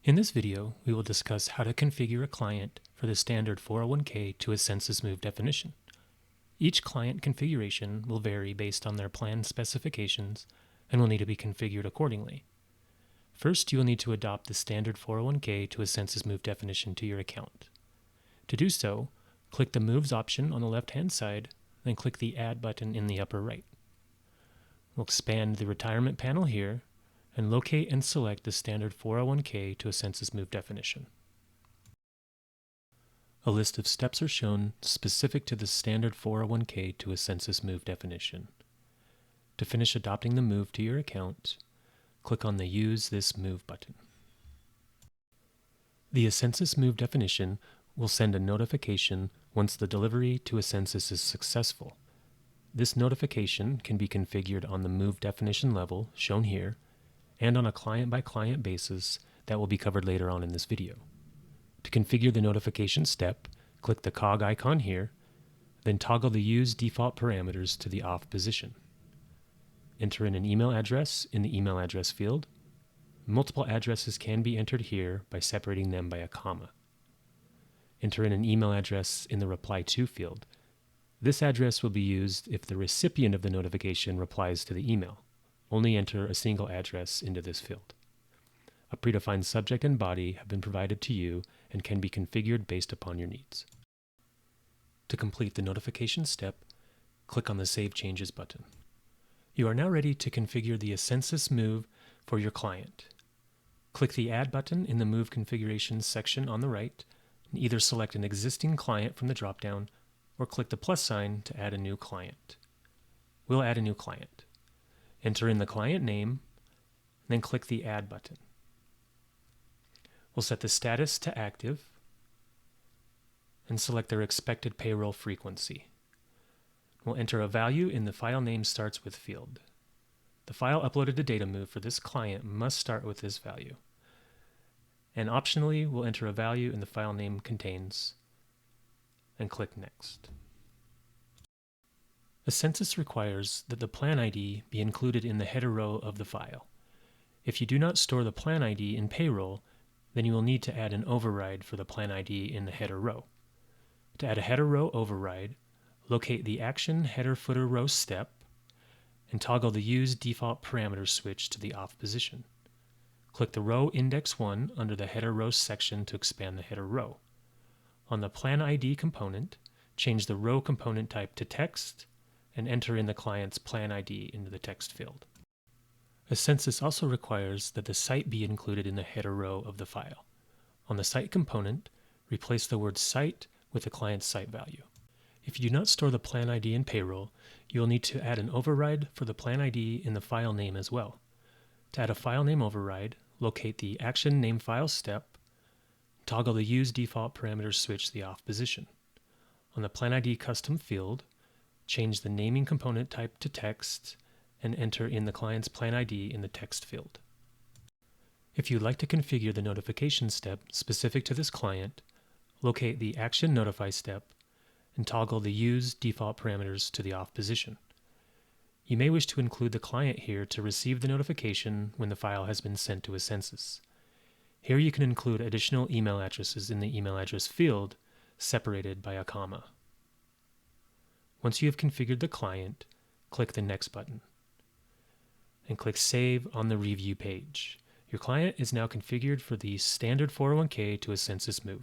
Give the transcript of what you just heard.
In this video, we will discuss how to configure a client for the standard 401k to Ascensus moov definition. Each client configuration will vary based on their plan specifications and will need to be configured accordingly. First, you will need to adopt the standard 401k to Ascensus moov definition to your account. To do so, click the Moves option on the left-hand side, then click the Add button in the upper right. We'll expand the retirement panel here and locate and select the standard 401k to Ascensus moov definition. A list of steps are shown specific to the standard 401k to Ascensus moov definition. To finish adopting the move to your account, click on the Use This Move button. The Ascensus moov definition will send a notification once the delivery to Ascensus is successful. This notification can be configured on the move definition level, shown here, and on a client-by-client basis that will be covered later on in this video. To configure the notification step, click the cog icon here, then toggle the Use Default Parameters to the off position. Enter in an email address in the email address field. Multiple addresses can be entered here by separating them by a comma. Enter in an email address in the Reply To field. This address will be used if the recipient of the notification replies to the email. Only enter a single address into this field. A predefined subject and body have been provided to you and can be configured based upon your needs. To complete the notification step, click on the Save Changes button. You are now ready to configure the Ascensus moov for your client. Click the Add button in the Move Configurations section on the right, and either select an existing client from the dropdown or click the plus sign to add a new client. We'll add a new client. Enter in the client name, then click the Add button. We'll set the status to active and select their expected payroll frequency. We'll enter a value in the File Name Starts With field. The file uploaded to detamoov for this client must start with this value. And optionally, we'll enter a value in the File Name Contains and click Next. Ascensus requires that the plan ID be included in the header row of the file. If you do not store the plan ID in payroll, then you will need to add an override for the plan ID in the header row. To add a header row override, locate the Action Header Footer Row step and toggle the Use Default Parameters switch to the off position. Click the row Index 1 under the Header Rows section to expand the header row. On the Plan ID component, change the row component type to text and enter in the client's plan ID into the text field. Ascensus also requires that the site be included in the header row of the file. On the site component, replace the word site with the client's site value. If you do not store the plan ID in payroll, you will need to add an override for the plan ID in the file name as well. To add a file name override, locate the Action Name File step, toggle the Use Default Parameters switch to the off position. On the Plan ID custom field, change the naming component type to text and enter in the client's plan ID in the text field. If you'd like to configure the notification step specific to this client, locate the Action Notify step and toggle the Use Default Parameters to the off position. You may wish to include the client here to receive the notification when the file has been sent to Ascensus. Here you can include additional email addresses in the email address field, separated by a comma. Once you have configured the client, click the Next button and click Save on the Review page. Your client is now configured for the standard 401k to Ascensus moov.